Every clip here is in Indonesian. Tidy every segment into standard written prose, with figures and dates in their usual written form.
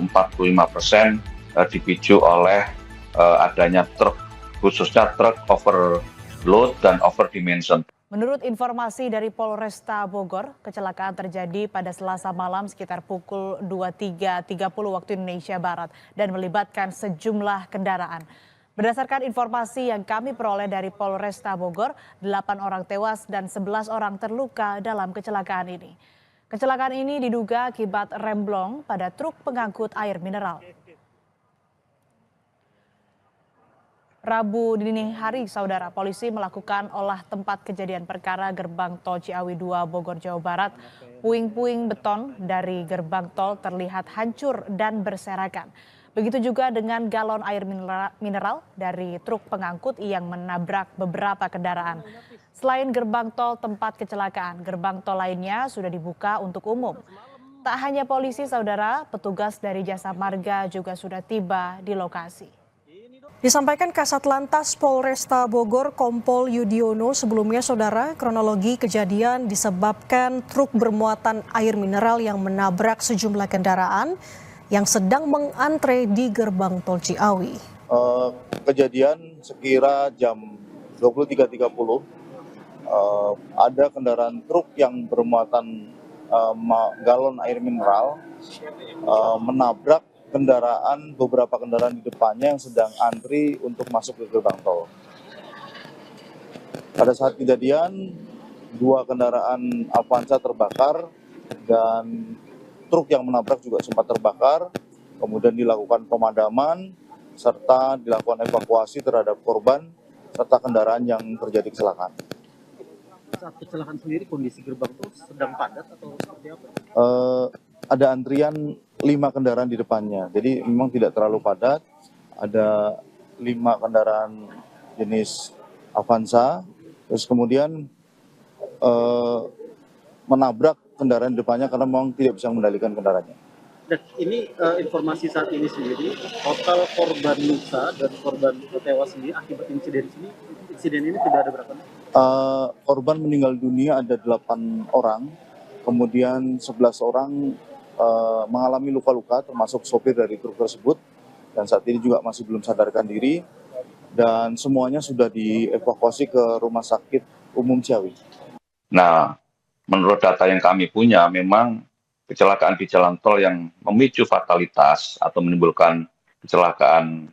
45% dipicu oleh adanya truk, khususnya truk overload dan overdimension. Menurut informasi dari Polresta Bogor, kecelakaan terjadi pada Selasa malam sekitar pukul 23.30 waktu Indonesia Barat dan melibatkan sejumlah kendaraan. Berdasarkan informasi yang kami peroleh dari Polresta Bogor, 8 orang tewas dan 11 orang terluka dalam kecelakaan ini. Kecelakaan ini diduga akibat remblong pada truk pengangkut air mineral. Rabu dini hari, saudara, polisi melakukan olah tempat kejadian perkara gerbang tol Ciawi 2 Bogor, Jawa Barat. Puing-puing beton dari gerbang tol terlihat hancur dan berserakan. Begitu juga dengan galon air mineral dari truk pengangkut yang menabrak beberapa kendaraan. Selain gerbang tol tempat kecelakaan, gerbang tol lainnya sudah dibuka untuk umum. Tak hanya polisi, saudara, petugas dari Jasa Marga juga sudah tiba di lokasi. Disampaikan Kasat Lantas Polresta Bogor Kompol Yudiono, sebelumnya saudara, kronologi kejadian disebabkan truk bermuatan air mineral yang menabrak sejumlah kendaraan yang sedang mengantre di gerbang tol Ciawi. Kejadian sekira jam 23.30 ada kendaraan truk yang bermuatan galon air mineral menabrak beberapa kendaraan di depannya yang sedang antri untuk masuk ke gerbang tol. Pada saat kejadian, 2 kendaraan Avanza terbakar dan truk yang menabrak juga sempat terbakar. Kemudian dilakukan pemadaman serta dilakukan evakuasi terhadap korban serta kendaraan yang terjadi kecelakaan. Saat kecelakaan sendiri kondisi gerbang tol sedang padat atau seperti apa? Ada antrian 5 kendaraan di depannya, jadi memang tidak terlalu padat. Ada 5 kendaraan jenis Avanza, terus kemudian menabrak kendaraan di depannya karena memang tidak bisa mengendalikan kendaraannya. Dan ini informasi saat ini sendiri, total korban luka dan korban tewas sendiri akibat insiden ini tidak ada berapa? Korban meninggal dunia ada 8 orang, kemudian 11 orang mengalami luka-luka termasuk sopir dari truk tersebut dan saat ini juga masih belum sadarkan diri dan semuanya sudah dievakuasi ke Rumah Sakit Umum Ciawi. Nah, menurut data yang kami punya, memang kecelakaan di jalan tol yang memicu fatalitas atau menimbulkan kecelakaan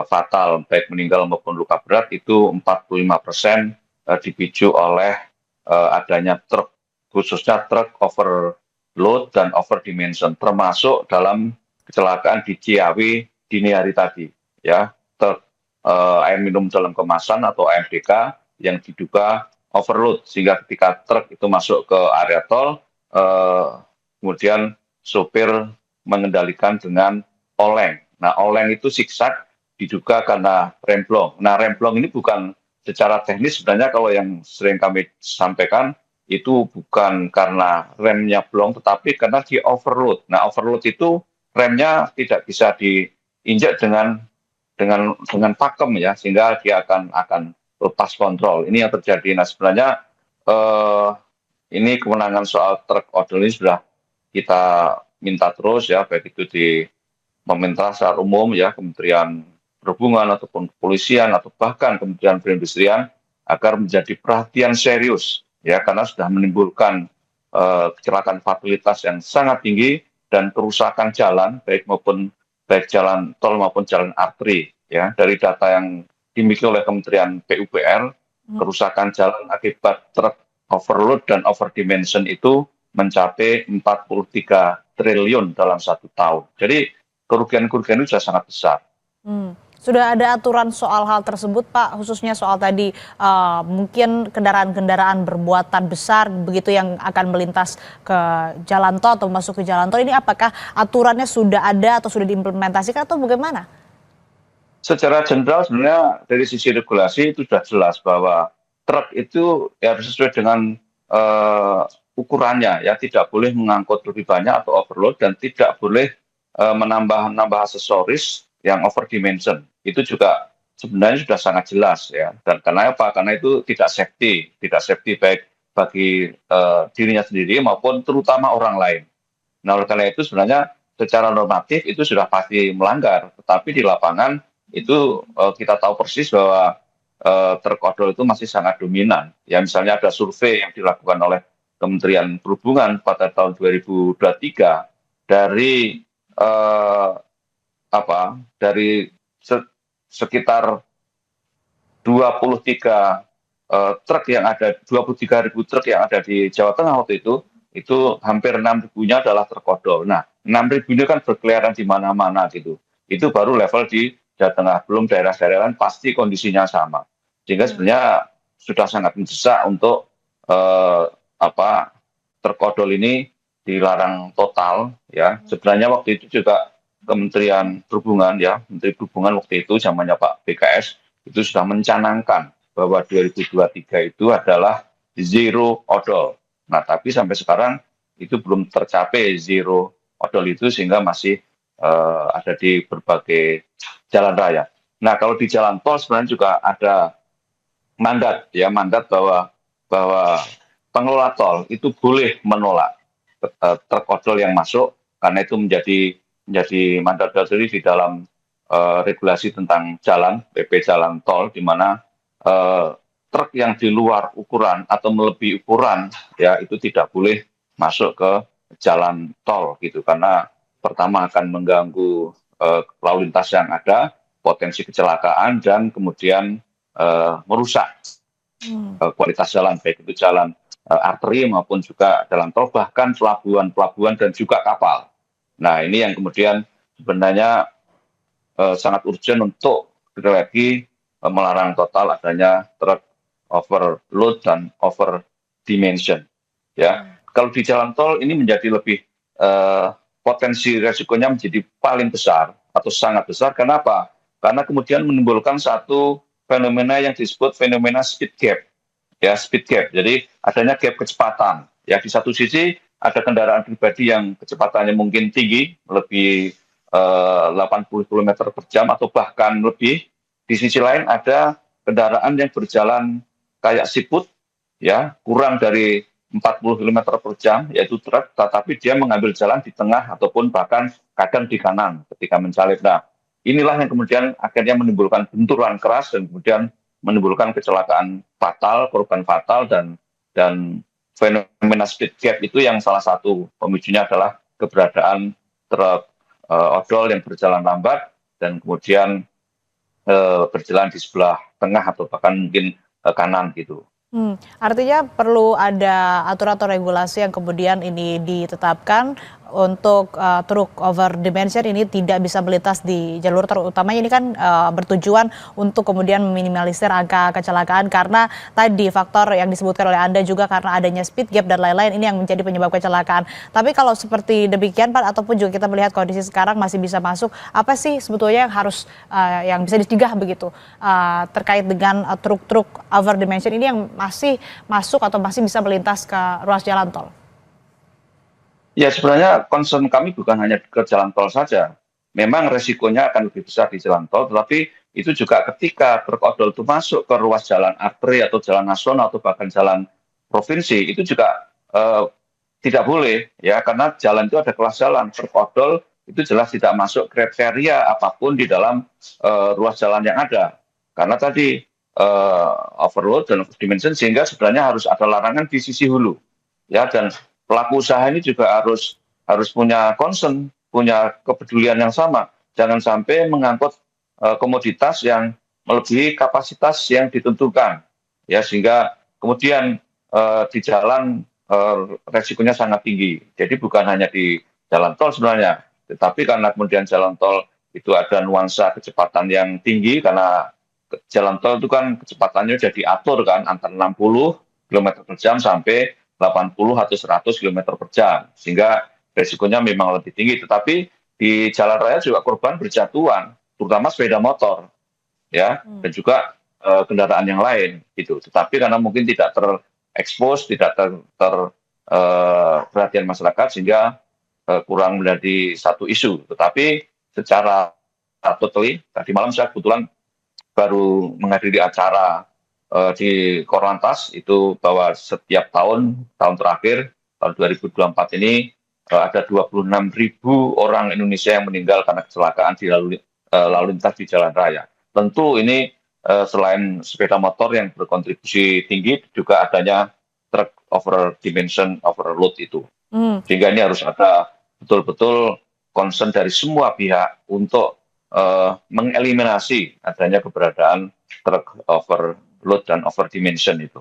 fatal baik meninggal maupun luka berat itu 45% dipicu oleh adanya truk, khususnya truk overload dan overdimension, termasuk dalam kecelakaan di Ciawi dini hari tadi, ya, truk air minum dalam kemasan atau AMDK yang diduga overload sehingga ketika truk itu masuk ke area tol, kemudian sopir mengendalikan dengan oleng. Nah, oleng itu zigzag diduga karena remblong. Nah, remblong ini bukan secara teknis, sebenarnya kalau yang sering kami sampaikan itu bukan karena remnya blong, tetapi karena di overload. Nah, overload itu remnya tidak bisa diinjak dengan pakem, ya, sehingga dia akan lepas kontrol. Ini yang terjadi. Nah, sebenarnya ini kewenangan soal truk odol ini sudah kita minta terus, ya, baik itu di pemerintah secara umum, ya, Kementerian Perhubungan ataupun kepolisian atau bahkan Kementerian Perindustrian agar menjadi perhatian serius, ya, karena sudah menimbulkan kecelakaan fatalitas yang sangat tinggi dan kerusakan jalan baik jalan tol maupun jalan arteri, ya. Dari data yang dimiliki oleh Kementerian PUPR, kerusakan jalan akibat truk overload dan overdimension itu mencapai 43 triliun dalam 1 tahun. Jadi kerugian-kerugian itu sudah sangat besar. Sudah ada aturan soal hal tersebut, Pak, khususnya soal tadi mungkin kendaraan-kendaraan bermuatan besar begitu yang akan melintas ke jalan tol atau masuk ke jalan tol, ini apakah aturannya sudah ada atau sudah diimplementasikan atau bagaimana? Secara general sebenarnya dari sisi regulasi itu sudah jelas bahwa truk itu ya harus sesuai dengan ukurannya, ya, tidak boleh mengangkut lebih banyak atau overload dan tidak boleh menambah aksesoris yang overdimension. Itu juga sebenarnya sudah sangat jelas, ya. Dan karena apa? Karena itu tidak safety baik bagi dirinya sendiri maupun terutama orang lain. Nah, oleh karena itu sebenarnya secara normatif itu sudah pasti melanggar, tetapi di lapangan itu kita tahu persis bahwa truk odol itu masih sangat dominan. Ya misalnya ada survei yang dilakukan oleh Kementerian Perhubungan pada tahun 2023 dari dari sekitar 23 truk yang ada 23.000 truk yang ada di Jawa Tengah waktu itu hampir 6.000-nya adalah truk odol. Nah, 6.000 ini kan berkeliaran di mana-mana gitu. Itu baru level di Jawa Tengah, belum daerah-daerah lain pasti kondisinya sama. Sehingga sebenarnya sudah sangat mendesak untuk truk odol ini dilarang total ya. Sebenarnya waktu itu juga Kementerian Perhubungan ya, Menteri Perhubungan waktu itu zamannya Pak BKS itu sudah mencanangkan bahwa 2023 itu adalah zero odol. Nah, tapi sampai sekarang itu belum tercapai zero odol itu sehingga masih ada di berbagai jalan raya. Nah, kalau di jalan tol sebenarnya juga ada mandat bahwa pengelola tol itu boleh menolak truk odol yang masuk karena itu menjadi mandat dasar di dalam regulasi tentang jalan PP Jalan Tol, di mana truk yang di luar ukuran atau melebihi ukuran ya itu tidak boleh masuk ke jalan tol gitu, karena pertama akan mengganggu lalu lintas yang ada, potensi kecelakaan, dan kemudian merusak kualitas jalan, baik itu jalan arteri maupun juga jalan tol, bahkan pelabuhan dan juga kapal. Nah, ini yang kemudian sebenarnya sangat urgent untuk sekali lagi melarang total adanya truk overload dan over dimension. Ya, kalau di jalan tol ini menjadi lebih potensi resikonya menjadi paling besar atau sangat besar. Kenapa? Karena kemudian menimbulkan satu fenomena yang disebut fenomena speed gap. Ya, speed gap. Jadi adanya gap kecepatan. Ya, di satu sisi ada kendaraan pribadi yang kecepatannya mungkin tinggi, lebih 80 km per jam atau bahkan lebih. Di sisi lain ada kendaraan yang berjalan kayak siput, ya, kurang dari 40 km per jam, yaitu truk, tetapi dia mengambil jalan di tengah ataupun bahkan kadang di kanan ketika mensalib. Nah, inilah yang kemudian akhirnya menimbulkan benturan keras dan kemudian menimbulkan kecelakaan fatal, korban fatal, dan fenomena speed gap itu yang salah satu pemicunya adalah keberadaan truk odol yang berjalan lambat dan kemudian berjalan di sebelah tengah atau bahkan mungkin kanan gitu. Artinya perlu ada aturan atau regulasi yang kemudian ini ditetapkan untuk truk over dimension ini tidak bisa melintas di jalur terutamanya. Ini kan bertujuan untuk kemudian meminimalisir angka kecelakaan karena tadi faktor yang disebutkan oleh Anda juga karena adanya speed gap dan lain-lain ini yang menjadi penyebab kecelakaan. Tapi kalau seperti demikian Pak, ataupun juga kita melihat kondisi sekarang masih bisa masuk, apa sih sebetulnya yang harus yang bisa dicegah begitu terkait dengan truk-truk over dimension ini yang masih masuk atau masih bisa melintas ke ruas jalan tol? Ya, sebenarnya concern kami bukan hanya ke jalan tol saja. Memang resikonya akan lebih besar di jalan tol, tetapi itu juga ketika truk odol itu masuk ke ruas jalan arteri atau jalan nasional atau bahkan jalan provinsi, itu juga tidak boleh, ya, karena jalan itu ada kelas jalan. Truk odol itu jelas tidak masuk kriteria apapun di dalam ruas jalan yang ada. Karena tadi overload dan overdimension, sehingga sebenarnya harus ada larangan di sisi hulu, ya, dan pelaku usaha ini juga harus punya concern, punya kepedulian yang sama. Jangan sampai mengangkut komoditas yang melebihi kapasitas yang ditentukan, ya, sehingga kemudian di jalan resikonya sangat tinggi. Jadi bukan hanya di jalan tol sebenarnya, tetapi karena kemudian jalan tol itu ada nuansa kecepatan yang tinggi, karena jalan tol itu kan kecepatannya sudah diatur kan antara 60 km per jam sampai 80 atau 100 km per jam, sehingga resikonya memang lebih tinggi. Tetapi di jalan raya juga korban berjatuhan, terutama sepeda motor, ya, dan juga kendaraan yang lain, gitu. Tetapi karena mungkin tidak terekspos, tidak perhatian masyarakat, sehingga kurang menjadi satu isu. Tetapi secara totally, tadi malam saya kebetulan baru menghadiri acara di Korlantas itu bahwa setiap tahun terakhir tahun 2024 ini ada 26.000 orang Indonesia yang meninggal karena kecelakaan di lalu lintas di jalan raya. Tentu ini selain sepeda motor yang berkontribusi tinggi, juga adanya truk over dimension overload itu. Sehingga ini harus ada betul-betul concern dari semua pihak untuk mengeliminasi adanya keberadaan truk overload dan over dimension itu.